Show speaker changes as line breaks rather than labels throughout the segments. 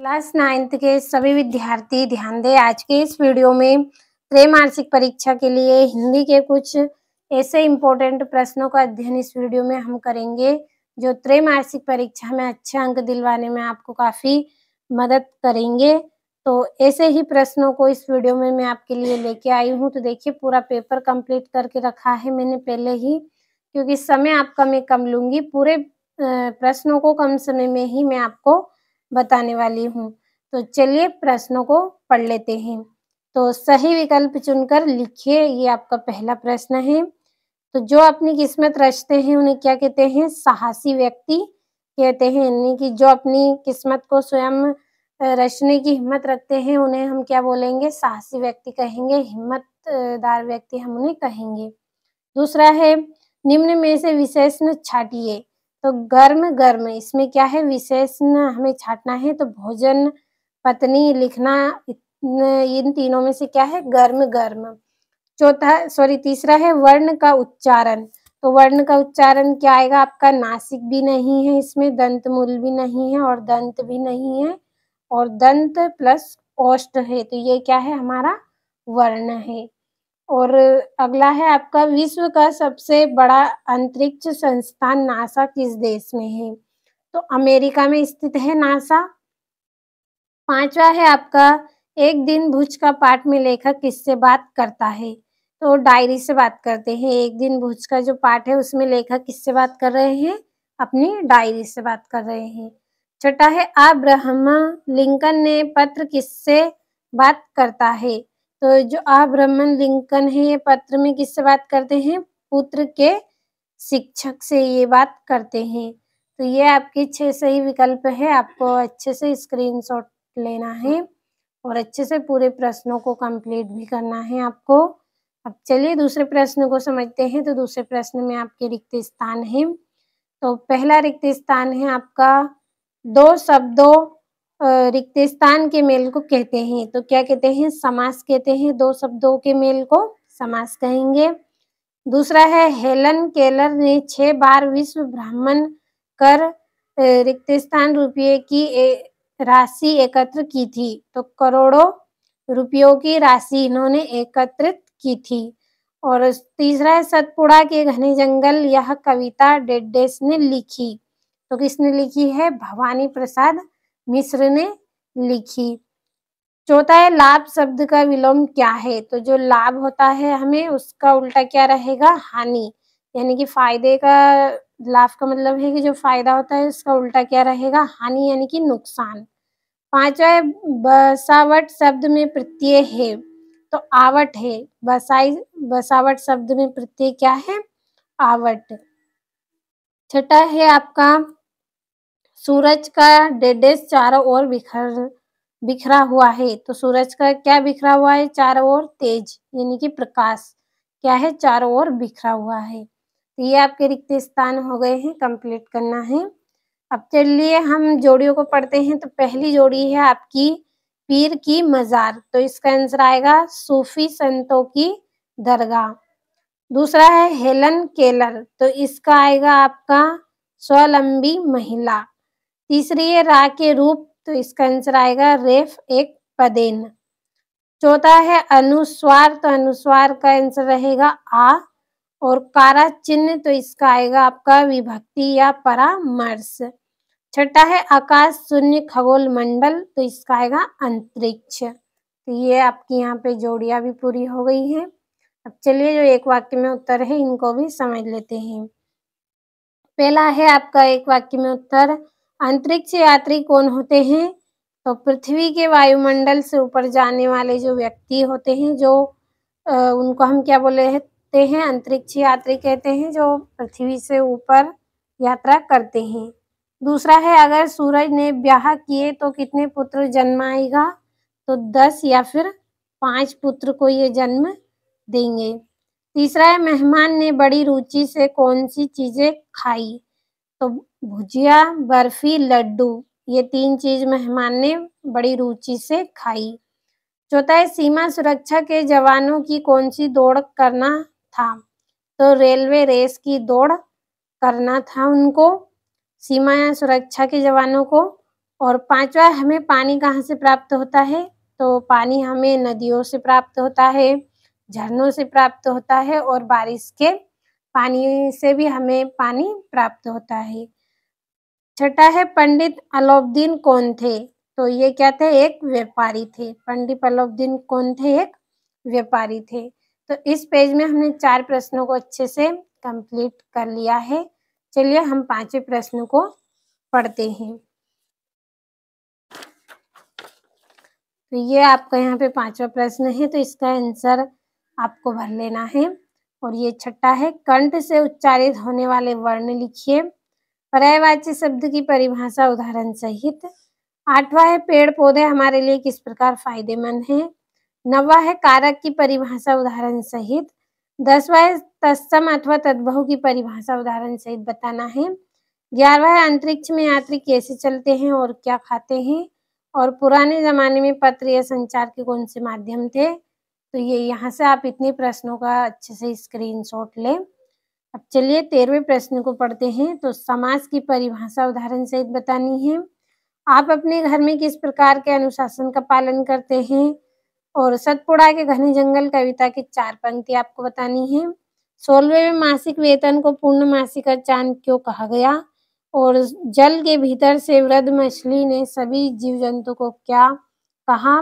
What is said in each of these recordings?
Class 9th के सभी विद्यार्थी ध्यान दें। आज के इस वीडियो में त्रैमासिक परीक्षा के लिए हिंदी के कुछ ऐसे इम्पोर्टेंट प्रश्नों का अध्ययन इस वीडियो में हम करेंगे जो त्रैमासिक परीक्षा में अच्छे अंक दिलवाने में आपको काफ़ी मदद करेंगे। तो ऐसे ही प्रश्नों को इस वीडियो में मैं आपके लिए लेके आई हूँ। तो देखिए, पूरा पेपर कंप्लीट करके रखा है मैंने पहले ही, क्योंकि समय आपका मैं कम लूँगी। पूरे प्रश्नों को कम समय में ही मैं आपको बताने वाली हूँ। तो चलिए प्रश्नों को पढ़ लेते हैं। तो सही विकल्प चुनकर लिखिए। ये आपका पहला प्रश्न है। तो जो अपनी किस्मत रचते हैं उन्हें क्या कहते हैं? साहसी व्यक्ति कहते हैं। यानी कि जो अपनी किस्मत को स्वयं रचने की हिम्मत रखते हैं उन्हें हम क्या बोलेंगे? साहसी व्यक्ति कहेंगे, हिम्मतदार व्यक्ति हम उन्हें कहेंगे। दूसरा है, निम्न में से विशेषण छाटिए। तो गर्म गर्म, इसमें क्या है? विशेषण हमें छाटना है। तो भोजन, पत्नी, लिखना, इन तीनों में से क्या है? गर्म गर्म। तीसरा है वर्ण का उच्चारण। तो वर्ण का उच्चारण क्या आएगा आपका? नासिक भी नहीं है, इसमें दंतमूल भी नहीं है और दंत भी नहीं है, और दंत प्लस ओष्ठ है। तो ये क्या है? हमारा वर्ण है। और अगला है आपका, विश्व का सबसे बड़ा अंतरिक्ष संस्थान नासा किस देश में है? तो अमेरिका में स्थित है नासा। पांचवा है आपका, एक दिन भुज का पाठ में लेखक किससे बात करता है? तो डायरी से बात करते हैं। एक दिन भुज का जो पाठ है उसमें लेखक किससे बात कर रहे हैं? अपनी डायरी से बात कर रहे हैं। छठा है, अब्राहम लिंकन ने पत्र किससे बात करता है? तो जो अब्राहम लिंकन है ये पत्र में किससे बात करते हैं? पुत्र के शिक्षक से ये बात करते हैं। तो ये आपके 6 सही विकल्प है। आपको अच्छे से स्क्रीनशॉट लेना है और अच्छे से पूरे प्रश्नों को कंप्लीट भी करना है आपको। अब चलिए दूसरे प्रश्न को समझते हैं। तो दूसरे प्रश्न में आपके रिक्त स्थान है। तो पहला रिक्त स्थान है आपका, दो शब्दों रिक्त स्थान के मेल को कहते हैं। तो क्या कहते हैं? समास कहते हैं। दो शब्दों के मेल को समास कहेंगे। दूसरा है, हेलन केलर ने 6 बार विश्व भ्रमण कर रिक्त स्थान रुपये की राशि एकत्र की थी। तो करोड़ों रुपयों की राशि इन्होंने एकत्रित की थी। और तीसरा है, सतपुड़ा के घने जंगल यह कविता डेडेस ने लिखी। तो किसने लिखी है? भवानी प्रसाद मिश्र ने लिखी। चौथा है, लाभ शब्द का विलोम क्या है? तो जो लाभ होता है हमें उसका उल्टा क्या रहेगा? हानि। यानी कि फायदे का, लाभ का मतलब है कि जो फायदा होता है उसका उल्टा क्या रहेगा? हानि, यानी कि नुकसान। पांचवा है, बसावट शब्द में प्रत्यय है। तो आवट है। बसावट शब्द में प्रत्यय क्या है? आवट। छठा है आपका, सूरज का डेडेस चारों ओर बिखरा हुआ है। तो सूरज का क्या बिखरा हुआ है? चारों ओर तेज, यानी कि प्रकाश क्या है? चारों ओर बिखरा हुआ है। तो ये आपके रिक्त स्थान हो गए हैं, कंप्लीट करना है। अब चलिए हम जोड़ियों को पढ़ते हैं। तो पहली जोड़ी है आपकी, पीर की मजार। तो इसका आंसर आएगा सूफी संतों की दरगाह। दूसरा है हेलन केलर। तो इसका आएगा आपका स्वावलंबी महिला। तीसरी है रा के रूप। तो इसका आंसर आएगा रेफ एक पदेन। चौथा है अनुस्वार। तो अनुस्वार का आंसर रहेगा आ। और कारा चिन्ह। तो इसका आएगा आपका विभक्ति या परामर्श। छठा है आकाश शून्य खगोल मंडल। तो इसका आएगा अंतरिक्ष। तो ये आपकी यहाँ पे जोड़ियां भी पूरी हो गई हैं। अब चलिए जो एक वाक्य में उत्तर है इनको भी समझ लेते हैं। पहला है आपका एक वाक्य में उत्तर, अंतरिक्ष यात्री कौन होते हैं? तो पृथ्वी के वायुमंडल से ऊपर जाने वाले जो व्यक्ति होते हैं, जो उनको हम क्या बोलते हैं? अंतरिक्ष यात्री कहते हैं, जो पृथ्वी से ऊपर यात्रा करते हैं। दूसरा है, अगर सूरज ने ब्याह किए तो कितने पुत्र जन्माएगा? तो 10 या फिर 5 पुत्र को ये जन्म देंगे। तीसरा है, मेहमान ने बड़ी रुचि से कौन सी चीजें खाई? तो भुजिया, बर्फी, लड्डू, ये 3 चीज मेहमान ने बड़ी रुचि से खाई। चौथा है, सीमा सुरक्षा के जवानों की कौन सी दौड़ करना था? तो रेलवे रेस की दौड़ करना था उनको, सीमा सुरक्षा के जवानों को। और 5वां हमें पानी कहाँ से प्राप्त होता है, तो पानी हमें नदियों से प्राप्त होता है, झरनों से प्राप्त होता है और बारिश के पानी से भी हमें पानी प्राप्त होता है। छठा है पंडित अलाउद्दीन कौन थे, तो ये क्या थे, एक व्यापारी थे। पंडित अलाउद्दीन कौन थे, एक व्यापारी थे। तो इस पेज में हमने 4 प्रश्नों को अच्छे से कंप्लीट कर लिया है। चलिए हम 5वें प्रश्न को पढ़ते हैं। तो ये आपका यहाँ पे 5वां प्रश्न है, तो इसका आंसर आपको भर लेना है। और ये छठा है, कंठ से उच्चारित होने वाले वर्ण लिखिए। पर्यायवाची शब्द की परिभाषा उदाहरण सहित। 8वां है, पेड़ पौधे हमारे लिए किस प्रकार फायदेमंद हैं। 9वां है, कारक की परिभाषा उदाहरण सहित। 10वां है, तत्सम अथवा तद्भव की परिभाषा उदाहरण सहित बताना है। 11वां है, अंतरिक्ष में यात्री कैसे चलते हैं और क्या खाते हैं। और पुराने जमाने में पत्र या संचार के कौन से माध्यम थे। तो ये यहाँ से आप इतने प्रश्नों का अच्छे से स्क्रीनशॉट लें। अब चलिए 13वें प्रश्न को पढ़ते हैं। तो समास की परिभाषा उदाहरण सहित बतानी है। आप अपने घर में किस प्रकार के अनुशासन का पालन करते हैं। और सतपुड़ा के घने जंगल कविता की 4 पंक्ति आपको बतानी है। 16वें मासिक वेतन को पूर्ण मासिक चांद क्यों कहा गया। और जल के भीतर से वृद्ध मछली ने सभी जीव जंतु को क्या कहा।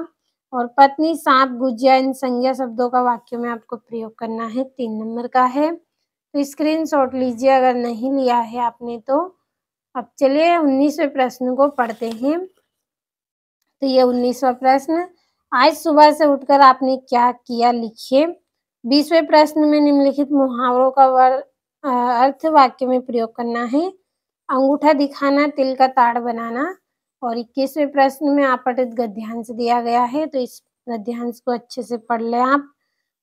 और पत्नी, सांप, गुजिया, इन संज्ञा शब्दों का वाक्य में आपको प्रयोग करना है। 3 नंबर का है, तो स्क्रीनशॉट लीजिए अगर नहीं लिया है आपने तो। अब चलिए 19वें प्रश्न को पढ़ते हैं। तो ये 19वां प्रश्न, आज सुबह से उठकर आपने क्या किया लिखिए। 20वें प्रश्न में निम्नलिखित मुहावरों का अर्थ वाक्य में प्रयोग करना है। अंगूठा दिखाना, तिल का ताड़ बनाना। और 21वें प्रश्न में आपतित गद्यांश दिया गया है, तो इस गद्यांश को अच्छे से पढ़ लें आप।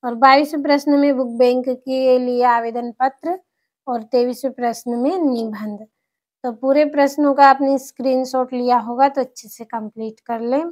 और 22वें प्रश्न में बुक बैंक के लिए आवेदन पत्र। और 23वें प्रश्न में निबंध। तो पूरे प्रश्नों का आपने स्क्रीनशॉट लिया होगा, तो अच्छे से कंप्लीट कर लें।